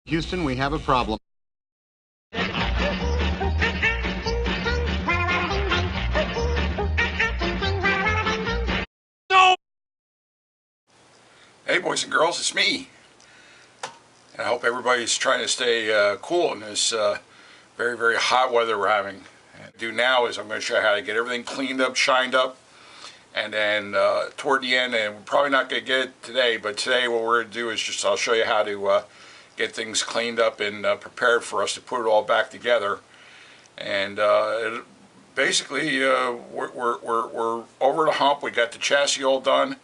Houston, we have a problem. No! Hey boys and girls, it's me. And I hope everybody's trying to stay cool in this very, very hot weather we're having. And what I do now is I'm going to show you how to get everything cleaned up, shined up. And then toward the end, and we're probably not going to get it today, but today what we're going to do is just I'll show you how to get things cleaned up and prepared for us to put it all back together. And basically, we're over the hump. We got the chassis all done.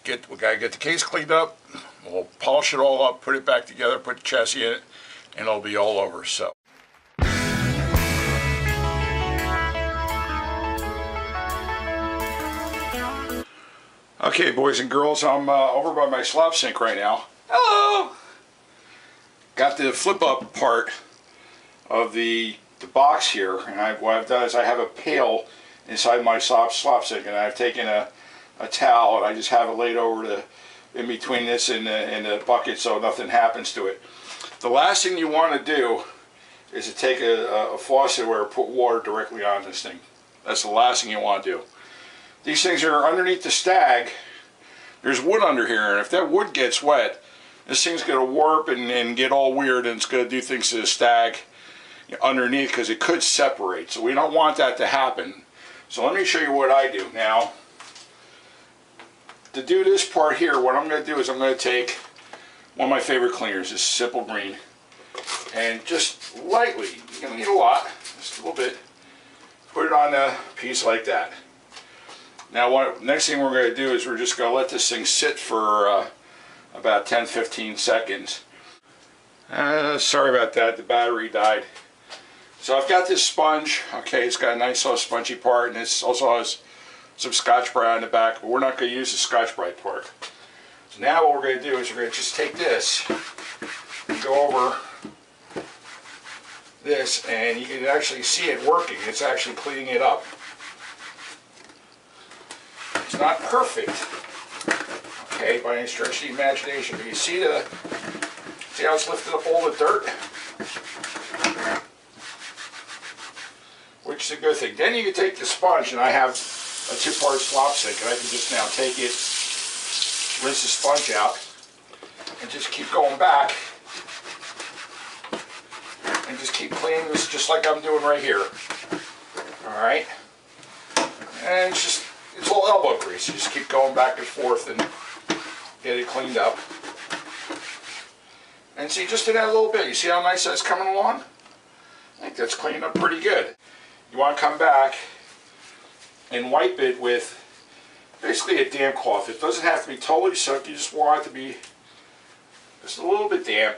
We got to get the case cleaned up. We'll polish it all up, put it back together, put the chassis in it, and it'll be all over. So. Okay, boys and girls, I'm over by my slop sink right now. Hello! Got the flip up part of the box here, and what I've done is I have a pail inside my slop sink, and I've taken a towel and I just have it laid over in between this and the bucket so nothing happens to it. The last thing you want to do is to take a faucet or put water directly on this thing. That's the last thing you want to do. These things are underneath the stag. There's wood under here, and if that wood gets wet, this thing's going to warp and get all weird, and it's going to do things to the stag underneath because it could separate. So we don't want that to happen. So let me show you what I do. Now, to do this part here, what I'm going to do is I'm going to take one of my favorite cleaners, this Simple Green, and just lightly, you don't need a lot, just a little bit, put it on a piece like that. Now, next thing we're going to do is we're just going to let this thing sit for about 10-15 seconds. Sorry about that, the battery died. So I've got this sponge. Okay, it's got a nice little spongy part, and it also has some Scotch-Brite on the back, but we're not going to use the Scotch-Brite part. So now what we're going to do is we're going to just take this and go over this, and you can actually see it working. It's actually cleaning it up. It's not perfect, okay, by any stretch of the imagination, but you see how it's lifted up all the dirt? Which is a good thing. Then you can take the sponge, and I have a two-part slop sink, and I can just now take it, rinse the sponge out, and just keep going back, and just keep cleaning this just like I'm doing right here. Alright? And it's all elbow grease. You just keep going back and forth and get it cleaned up. And see, just in that little bit, you see how nice that's coming along? I think that's cleaned up pretty good. You want to come back and wipe it with basically a damp cloth. It doesn't have to be totally soaked. You just want it to be just a little bit damp.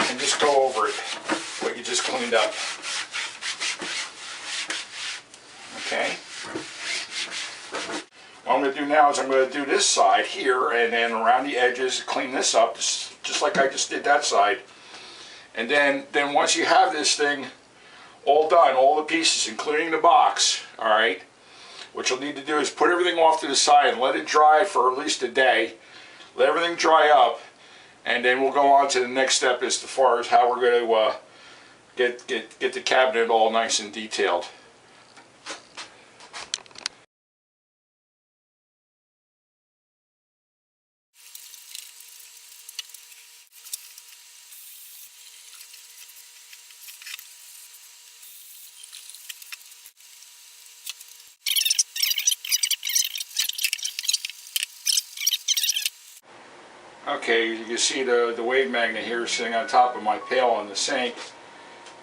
And just go over it, what you just cleaned up. Okay? What I'm going to do now is I'm going to do this side here, and then around the edges, clean this up, just like I just did that side. And then once you have this thing all done, all the pieces, including the box, alright, what you'll need to do is put everything off to the side and let it dry for at least a day. Let everything dry up, and then we'll go on to the next step as far as how we're going to get the cabinet all nice and detailed. Okay, you can see the wave magnet here sitting on top of my pail in the sink.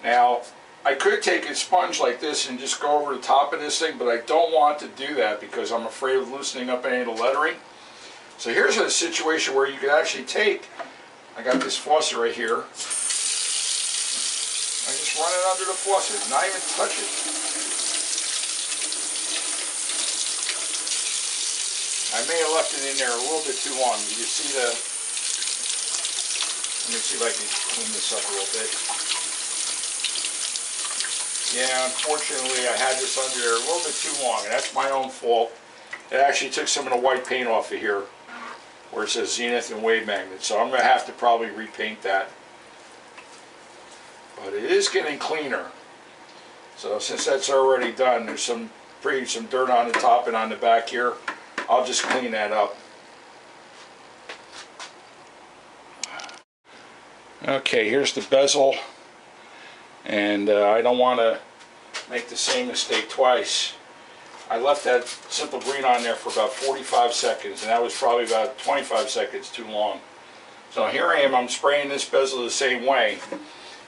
Now, I could take a sponge like this and just go over the top of this thing, but I don't want to do that because I'm afraid of loosening up any of the lettering. So here's a situation where you could actually take, I got this faucet right here, I just run it under the faucet, not even touch it. I may have left it in there a little bit too long. You can see let me see if I can clean this up a little bit. Yeah, unfortunately I had this under there a little bit too long, and that's my own fault. It actually took some of the white paint off of here. where it says Zenith and wave magnet. So I'm going to have to probably repaint that. But it is getting cleaner. So since that's already done, there's some dirt on the top and on the back here. I'll just clean that up. Okay, here's the bezel, and I don't want to make the same mistake twice. I left that simple green on there for about 45 seconds, and that was probably about 25 seconds too long. So here I am, I'm spraying this bezel the same way,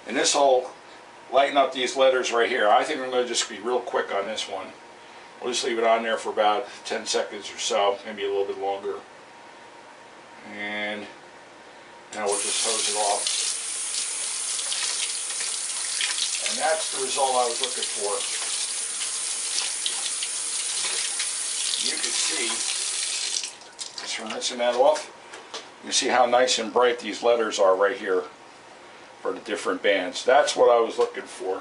and this will lighten up these letters right here. I think I'm going to just be real quick on this one. We'll just leave it on there for about 10 seconds or so, maybe a little bit longer. And now we'll just hose it off. And that's the result I was looking for. You can see, just rinsing that off, you see how nice and bright these letters are right here for the different bands. That's what I was looking for.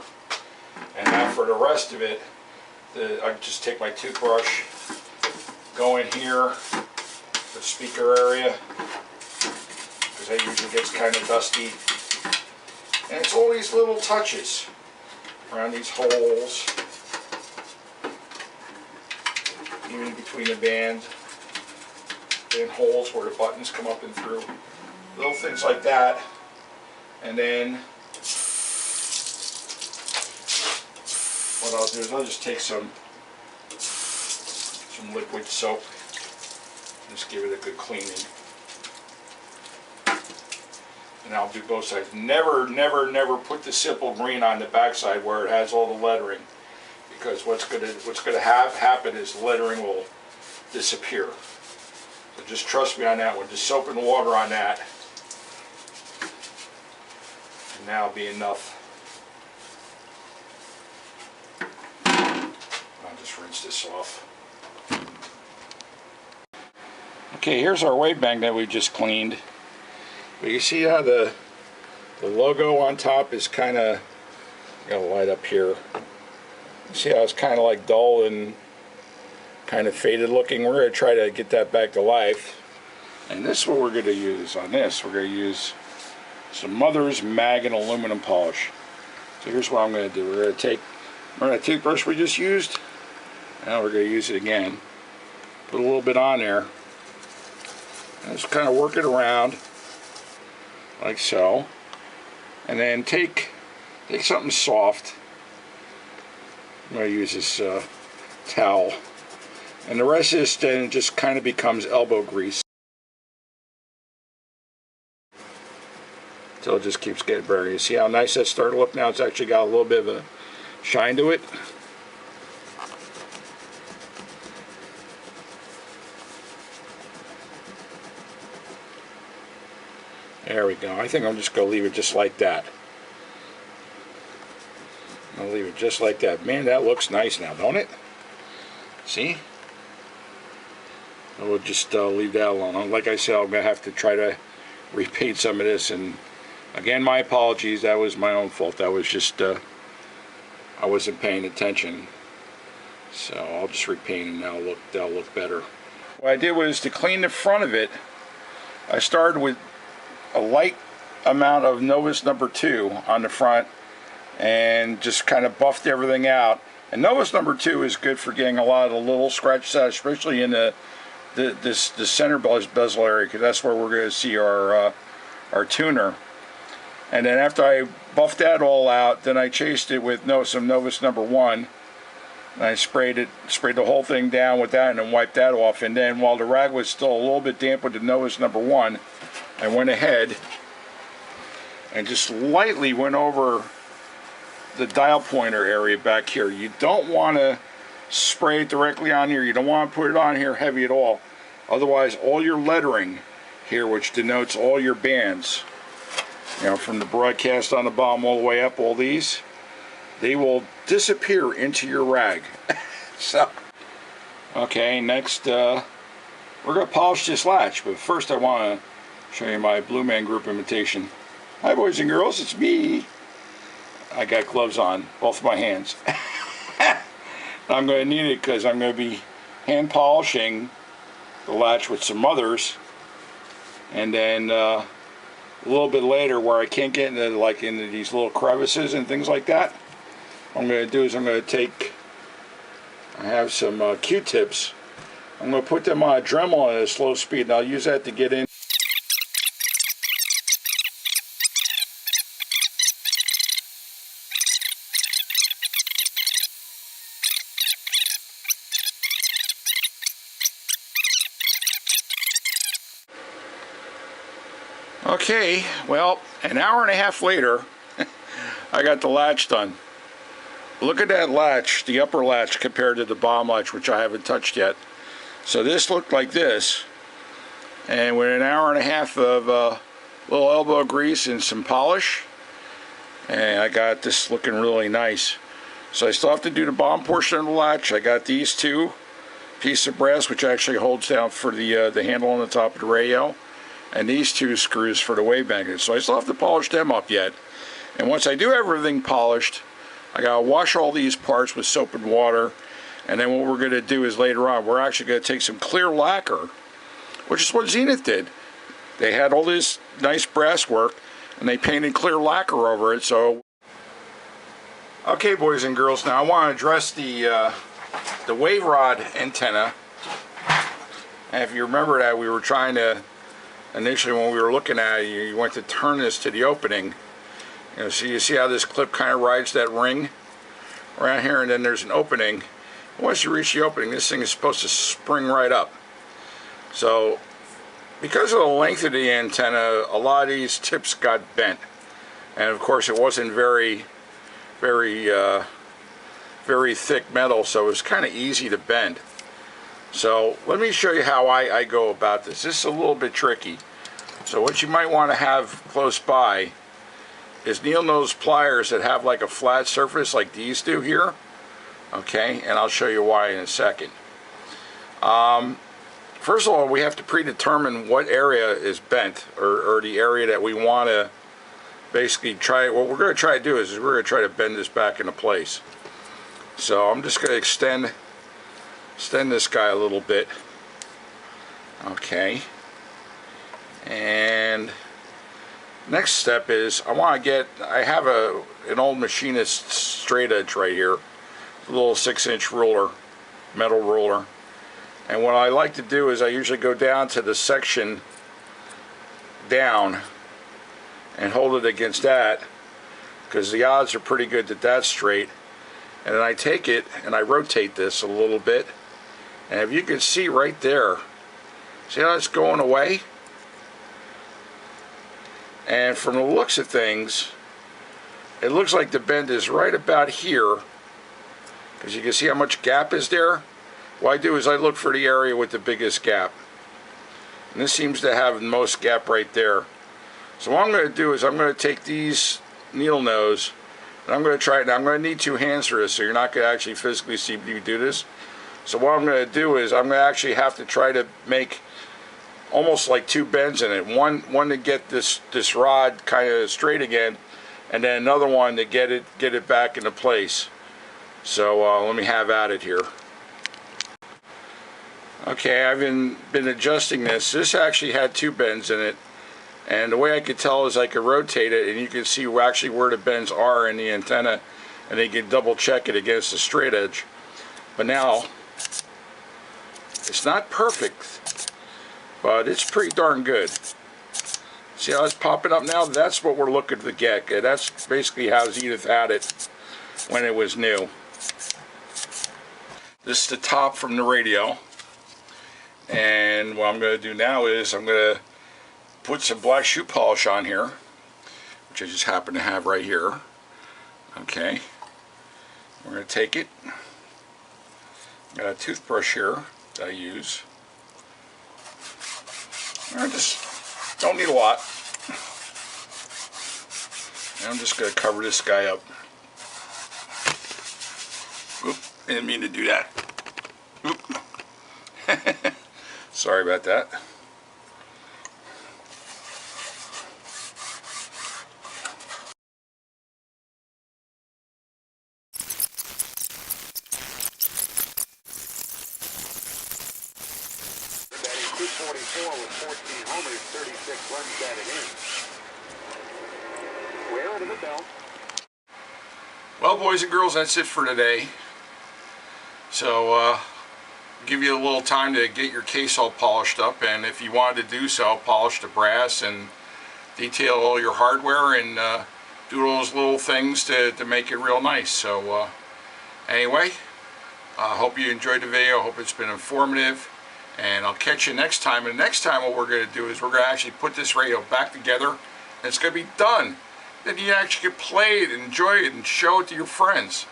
And now for the rest of it, I just take my toothbrush, go in here, the speaker area, because that usually gets kind of dusty. And it's all these little touches around these holes, even between the bands, and holes where the buttons come up and through. Little things like that. And then what I'll do is I'll just take some liquid soap, just give it a good cleaning. And I'll do both sides. Never, never, never put the simple green on the backside where it has all the lettering, because what's gonna happen is the lettering will disappear. So just trust me on that one. Just soap and water on that, and that'll be enough. I'll just rinse this off. Okay, here's our wave magnet we just cleaned. But you see how the logo on top is kind of, got a light up here. See how it's kind of like dull and kind of faded looking? We're going to try to get that back to life. And this is what we're going to use on this. We're going to use some Mother's Mag and aluminum polish. So here's what I'm going to do. We're going to take the toothbrush we just used. Now we're going to use it again. Put a little bit on there. And just kind of work it around, like so. And then take something soft. I'm going to use this towel. And the rest of this then just kind of becomes elbow grease. Until it just keeps getting better. You see how nice that started to look now? It's actually got a little bit of a shine to it. There we go. I think I'm just going to leave it just like that. I'll leave it just like that. Man, that looks nice now, don't it? See? I will just leave that alone. Like I said, I'm going to have to try to repaint some of this. And again, my apologies. That was my own fault. That was just, I wasn't paying attention. So I'll just repaint and that'll look better. What I did was to clean the front of it, I started with a light amount of Novus number 2 on the front and just kind of buffed everything out. And Novus number 2 is good for getting a lot of the little scratches out, especially in the center bezel area, because that's where we're going to see our tuner. And then after I buffed that all out, then I chased it with some Novus number 1. And I sprayed the whole thing down with that and then wiped that off. And then while the rag was still a little bit damp with the Novus number 1, I went ahead and just lightly went over the dial pointer area back here. You don't want to spray it directly on here. You don't want to put it on here heavy at all. Otherwise, all your lettering here, which denotes all your bands, you know, from the broadcast on the bottom all the way up, all these, they will disappear into your rag. So, okay, next we're going to polish this latch, but first I want to show you my Blue Man Group imitation. Hi boys and girls, it's me. I got gloves on, both my hands. I'm going to need it because I'm going to be hand polishing the latch with some Mother's and then a little bit later, where I can't get into these little crevices and things like that, what I'm going to do is I'm going to take, I have some Q-tips, I'm going to put them on a Dremel at a slow speed, and I'll use that to get in. Okay, well, an hour and a half later, I got the latch done. Look at that latch, the upper latch compared to the bottom latch, which I haven't touched yet. So this looked like this, and with an hour and a half of little elbow grease and some polish, and I got this looking really nice. So I still have to do the bottom portion of the latch. I got these two pieces of brass, which actually holds down for the handle on the top of the radio, and these two screws for the wave magnets. So I still have to polish them up yet. And once I do everything polished, I gotta wash all these parts with soap and water. And then what we're gonna do is later on, we're actually gonna take some clear lacquer, which is what Zenith did. They had all this nice brass work, and they painted clear lacquer over it. So, okay, boys and girls, now I want to address the wave rod antenna. And if you remember that, we were trying to, initially when we were looking at it, you went to turn this to the opening. So you see how this clip kind of rides that ring around here, and then there's an opening. Once you reach the opening, this thing is supposed to spring right up. So because of the length of the antenna, a lot of these tips got bent, and of course it wasn't very thick metal, so it was kind of easy to bend. So let me show you how I go about this. This is a little bit tricky. So what you might want to have close by is needle nose pliers that have like a flat surface like these do here. Okay, and I'll show you why in a second. First of all, we have to predetermine what area is bent, or the area that we want to basically try. What we're going to try to do is we're going to try to bend this back into place. So I'm just going to extend this guy a little bit. Okay, and next step is I have an old machinist straight edge right here, a little 6-inch ruler, metal ruler, and what I like to do is I usually go down to the section down and hold it against that, because the odds are pretty good that that's straight. And then I take it and I rotate this a little bit, and if you can see right there, see how it's going away? And from the looks of things, it looks like the bend is right about here, because you can see how much gap is there. What I do is I look for the area with the biggest gap, and this seems to have the most gap right there. So what I'm going to do is I'm going to take these needle nose, and I'm going to try it. Now I'm going to need 2 hands for this, so you're not going to actually physically see me do this. So what I'm going to do is I'm going to actually have to try to make almost like 2 bends in it. One to get this rod kind of straight again, and then another one to get it back into place. So let me have at it here. Okay, I've been adjusting this. This actually had 2 bends in it, and the way I could tell is I could rotate it, and you can see actually where the bends are in the antenna, and then you can double check it against the straight edge. But now, it's not perfect, but it's pretty darn good. See how it's popping up now? That's what we're looking to get. That's basically how Zenith had it when it was new. This is the top from the radio, and what I'm going to do now is I'm going to put some black shoe polish on here, which I just happen to have right here. Okay, we're going to take it. Got a toothbrush here that I use. I just don't need a lot. And I'm just going to cover this guy up. Oop, I didn't mean to do that. Oop. Sorry about that. Oklahoma's 36 runs that it in. Square to the belt. Well, boys and girls, that's it for today. So, give you a little time to get your case all polished up, and if you wanted to do so, polish the brass and detail all your hardware and do those little things to make it real nice. So, anyway, I hope you enjoyed the video. I hope it's been informative, and I'll catch you next time. And next time what we're going to do is we're going to actually put this radio back together, and it's going to be done. Then you actually can play it, enjoy it, and show it to your friends.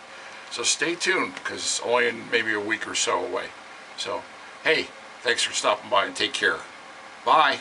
So stay tuned, because it's only in maybe a week or so away. So, hey, thanks for stopping by, and take care. Bye.